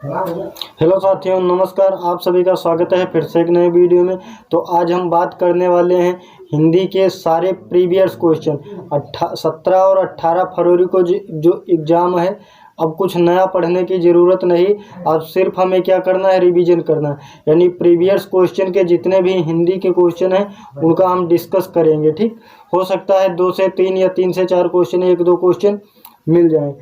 Hello साथियों, नमस्कार। आप सभी का स्वागत है फिर से एक नए वीडियो में। तो आज हम बात करने वाले हैं हिंदी के सारे प्रीवियस क्वेश्चन 17 और 18 फरवरी को जो एग्ज़ाम है। अब कुछ नया पढ़ने की ज़रूरत नहीं, अब सिर्फ हमें क्या करना है, रिवीजन करना है। यानी प्रीवियस क्वेश्चन के जितने भी हिंदी के क्वेश्चन हैं उनका हम डिस्कस करेंगे। ठीक, हो सकता है 2 से 3 या 3 से 4 क्वेश्चन, 1-2 क्वेश्चन मिल जाए।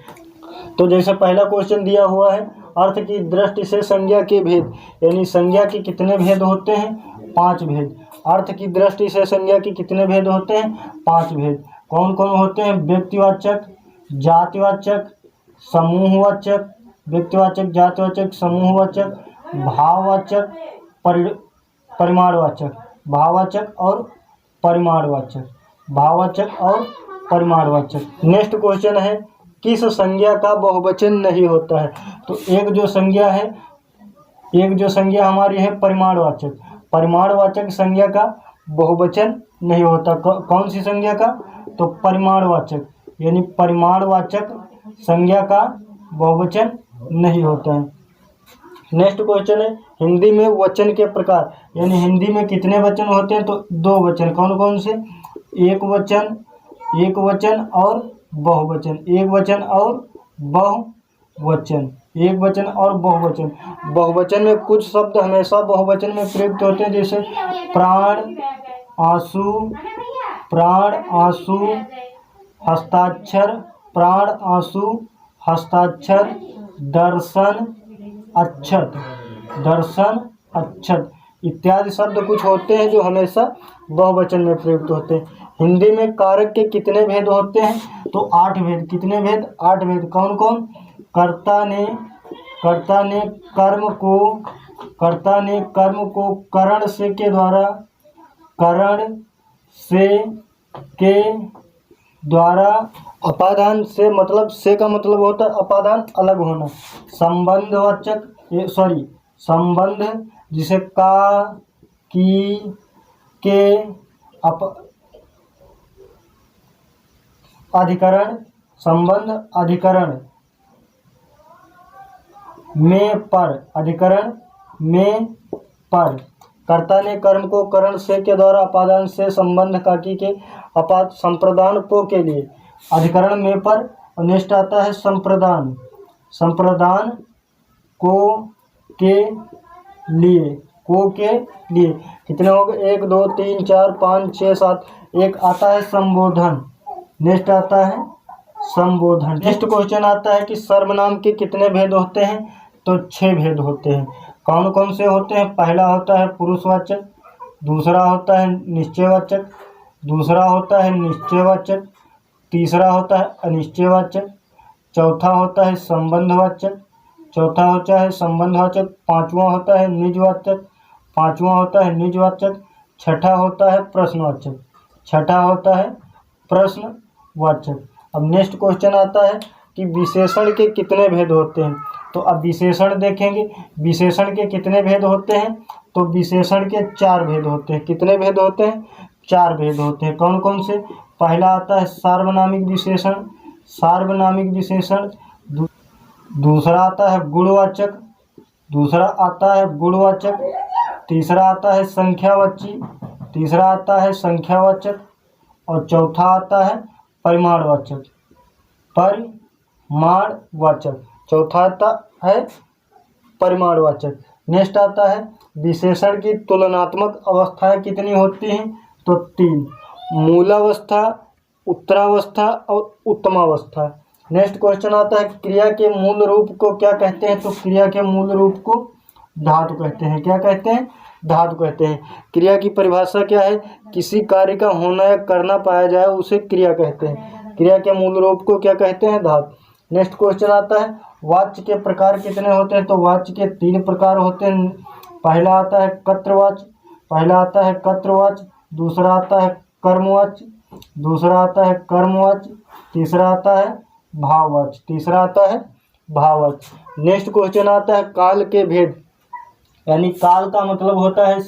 तो जैसे पहला क्वेश्चन दिया हुआ है, अर्थ की दृष्टि से संज्ञा के भेद। यानी संज्ञा के कितने भेद होते हैं? 5 भेद। अर्थ की दृष्टि से संज्ञा के कितने भेद होते हैं? 5 भेद। कौन कौन होते हैं? व्यक्तिवाचक, जातिवाचक, समूहवाचक, व्यक्तिवाचक, जातिवाचक, समूहवाचक, भाववाचक, परिमाणवाचक, भाववाचक और परिमाणवाचक, भाववाचक और परिमाणवाचक। नेक्स्ट क्वेश्चन है, किस संज्ञा का बहुवचन नहीं होता है? तो एक जो संज्ञा हमारी है परिमाणवाचक, परिमाणवाचक संज्ञा का बहुवचन नहीं होता। कौन सी संज्ञा का? तो परिमाणवाचक, यानी परिमाणवाचक संज्ञा का बहुवचन नहीं होता है। नेक्स्ट क्वेश्चन है, हिंदी में वचन के प्रकार। यानी हिंदी में कितने वचन होते हैं? तो 2 वचन। कौन कौन से? एक वचन और बहुवचन, एक वचन और बहुवचन, एक वचन और बहुवचन। बहुवचन में कुछ शब्द हमेशा बहुवचन में प्रयुक्त होते हैं, जैसे प्राण, आंसू, हस्ताक्षर, प्राण, आंसू, हस्ताक्षर, दर्शन, अक्षत इत्यादि शब्द कुछ होते हैं जो हमेशा बहुवचन में प्रयुक्त होते हैं। हिंदी में कारक के कितने भेद होते हैं? तो 8 भेद। कितने भेद? 8 भेद। कौन कौन? कर्ता ने कर्म को करण के द्वारा अपादान से, मतलब से का मतलब होता है अपादान, अलग होना। संबंध, जिसे का, की, के, अधिकरण, संबंध, अधिकरण में पर, कर्ता ने कर्म को करण से के द्वारा अपादान से, संबंध काकी के संप्रदान को के लिए, अधिकरण में पर। नेक्स्ट आता है संप्रदान को के लिए, कितने हो गए? 1 2 3 4 5 6 7। एक आता है संबोधन। नेक्स्ट आता है संबोधन। नेक्स्ट क्वेश्चन आता है कि सर्वनाम के कितने भेद होते हैं? तो 6 भेद होते हैं। कौन कौन से होते हैं? पहला होता है पुरुषवाचक, दूसरा होता है निश्चयवाचक, दूसरा होता है निश्चयवाचक, तीसरा होता है अनिश्चयवाचक, चौथा होता है संबंधवाचक, पांचवा होता है निजवाचक, छठा होता है प्रश्नवाचक। अब नेक्स्ट क्वेश्चन आता है कि विशेषण के कितने भेद होते हैं? तो अब विशेषण देखेंगे, विशेषण के कितने भेद होते हैं? तो विशेषण के 4 भेद होते हैं। कितने भेद होते हैं? 4 भेद होते हैं। कौन कौन से? पहला आता है सार्वनामिक विशेषण, दूसरा आता है गुणवाचक, तीसरा आता है संख्यावाचक, और चौथा आता है परिमाणवाचक। चौथा आता है परिमाणवाचक। नेक्स्ट आता है विशेषण की तुलनात्मक अवस्थाएं कितनी होती हैं? तो 3, मूलावस्था, उत्तरावस्था और उत्तमावस्था। नेक्स्ट क्वेश्चन आता है क्रिया के मूल रूप को क्या कहते हैं? तो क्रिया के मूल रूप को धातु कहते हैं। क्या कहते हैं? धातु कहते हैं। क्रिया की परिभाषा क्या है? किसी कार्य का होना या करना पाया जाए उसे क्रिया कहते हैं। क्रिया के मूल रूप को क्या कहते हैं? धातु। नेक्स्ट क्वेश्चन आता है वाच्य के प्रकार कितने होते हैं? तो वाच्य के 3 प्रकार होते हैं। पहला आता है कर्तृवाच्य, दूसरा आता है कर्मवाच्य, तीसरा आता है भाववाच्य। नेक्स्ट क्वेश्चन आता है काल के भेद। यानी काल का मतलब होता है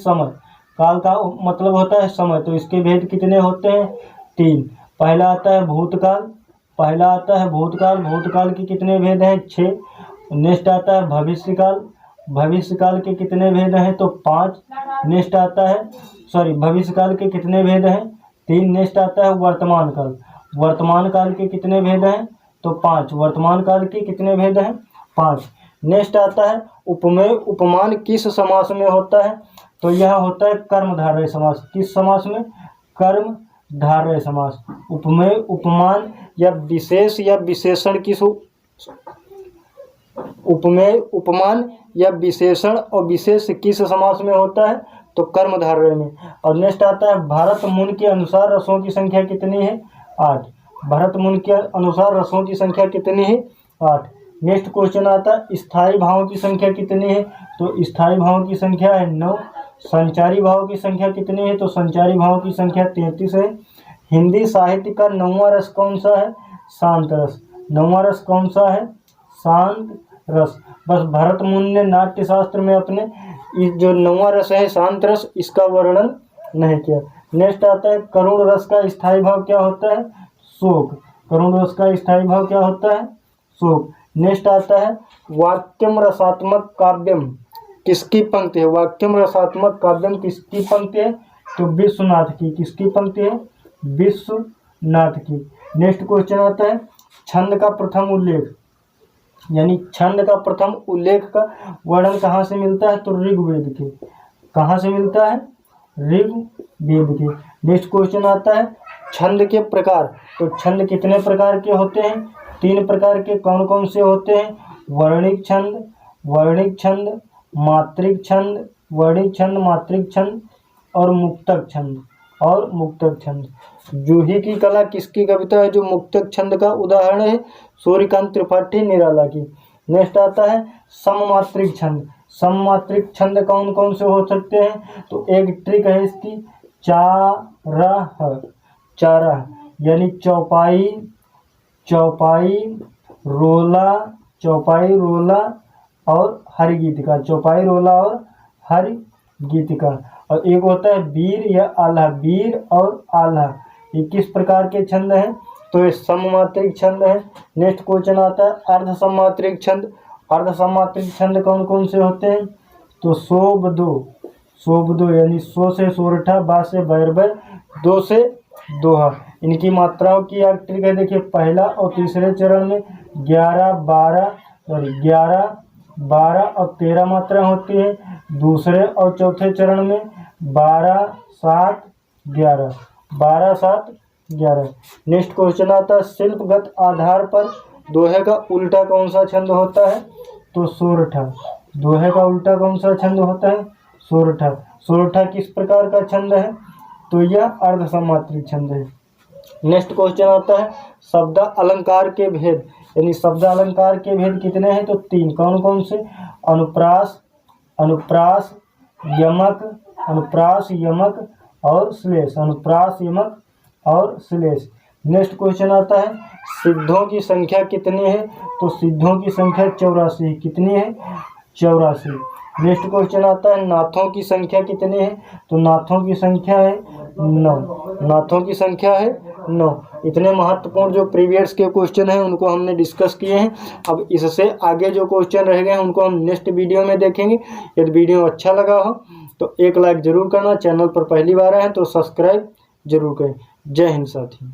समय, तो इसके भेद कितने होते हैं? 3। पहला आता है भूतकाल, भूतकाल के कितने भेद हैं? 6। नेक्स्ट आता है भविष्यकाल। भविष्यकाल के कितने भेद हैं? तो 5। नेक्स्ट आता है भविष्यकाल के कितने भेद हैं? 3। नेक्स्ट आता है वर्तमान काल। वर्तमान काल के कितने भेद हैं? तो 5। वर्तमान काल के कितने भेद हैं? 5। नेक्स्ट आता है उपमेय उपमान किस समास में होता है? तो यह होता है कर्मधारय समास। किस समास में? कर्मधारय समास। उपमेय उपमान या विशेष या विशेषण किस उपमेय उपमान या विशेषण और विशेष किस समास में होता है? तो कर्मधारय में। और नेक्स्ट आता है भारत मुनि के अनुसार रसों की संख्या कितनी है? 8। भारत मुनि के अनुसार रसों की संख्या कितनी है? 8। नेक्स्ट क्वेश्चन आता है स्थायी भावों की संख्या कितनी है? तो स्थायी भावों की संख्या है 9। संचारी भावों की संख्या कितनी है? तो संचारी भावों की संख्या 33 है। हिंदी साहित्य का 9वां रस कौन सा है? शांत रस। 9वां रस कौन सा है? शांत रस। बस भरत मुनि ने नाट्य शास्त्र में अपने जो 9वां रस है शांत रस, इसका वर्णन नहीं किया। नेक्स्ट आता है करुण रस का स्थायी भाव क्या होता है? शोक। करुण रस का स्थायी भाव क्या होता है? शोक। नेक्स्ट आता है वाक्यम रसात्मक काव्यम किसकी पंक्ति है? वाक्यम रसात्मक काव्यम किसकी पंक्ति है? तो विश्वनाथ की। किसकी पंक्ति है? विश्वनाथ की। नेक्स्ट क्वेश्चन आता है छंद का प्रथम उल्लेख, यानी छंद का प्रथम उल्लेख का वर्णन कहाँ से मिलता है? तो ऋग्वेद के। कहाँ से मिलता है? ऋग्वेद के। नेक्स्ट क्वेश्चन आता है छंद के प्रकार। तो छंद कितने प्रकार के होते हैं? 3 प्रकार के। कौन कौन से होते हैं? वर्णिक छंद, वर्णिक छंद, मात्रिक छंद, वर्णिक छंद, मात्रिक छंद और मुक्तक छंद। और मुक्तक छंद। जूही की कला किसकी कविता है जो मुक्तक छंद का उदाहरण है? सूर्यकांत त्रिपाठी निराला की। नेक्स्ट आता है सममात्रिक छंद। सममात्रिक छंद कौन कौन से हो सकते हैं? तो एक ट्रिक है इसकी, चारह। चारह यानी चौपाई, चौपाई, रोला, चौपाई, रोला और हरि गीतिका। चौपाई, रोला और हरि गीतिका। और एक होता है वीर या आल्हा। वीर और आल्हा ये किस प्रकार के छंद हैं? तो ये सममात्रिक छंद है। नेक्स्ट क्वेश्चन आता है अर्ध सममात्रिक छंद। अर्ध सममात्रिक छंद कौन कौन से होते हैं? तो शोभदो, शोभदो यानी सो से सोरठा, बा से बैरबै, दो से दोहा। इनकी मात्राओं की एक ट्रिक है, देखिए पहला और तीसरे चरण में 11, 12 और 13 मात्रा होती है। दूसरे और चौथे चरण में 12, 7, 11, 12, 7, 11। नेक्स्ट क्वेश्चन आता है शिल्पगत आधार पर दोहे का उल्टा कौन सा छंद होता है? तो सोरठा। दोहे का उल्टा कौन सा छंद होता है? सोरठा। सोरठा किस प्रकार का छंद है? तो यह अर्ध सममात्रिक छंद है। नेक्स्ट क्वेश्चन आता है शब्द अलंकार के भेद, यानी शब्द अलंकार के भेद कितने हैं? तो 3। कौन कौन से? अनुप्रास, अनुप्रास, यमक, अनुप्रास, यमक और श्लेष। अनुप्रास, यमक और श्लेष। नेक्स्ट क्वेश्चन आता है सिद्धों की संख्या कितनी है? तो सिद्धों की संख्या 84। कितनी है? 84। नेक्स्ट क्वेश्चन आता है नाथों की संख्या कितनी है? तो नाथों की संख्या है 9। नाथों की संख्या है 9। इतने महत्वपूर्ण जो प्रीवियस के क्वेश्चन हैं उनको हमने डिस्कस किए हैं। अब इससे आगे जो क्वेश्चन रह गए उनको हम नेक्स्ट वीडियो में देखेंगे। यदि वीडियो अच्छा लगा हो तो एक लाइक जरूर करना। चैनल पर पहली बार आए हैं तो सब्सक्राइब जरूर करें। जय हिंद साथी।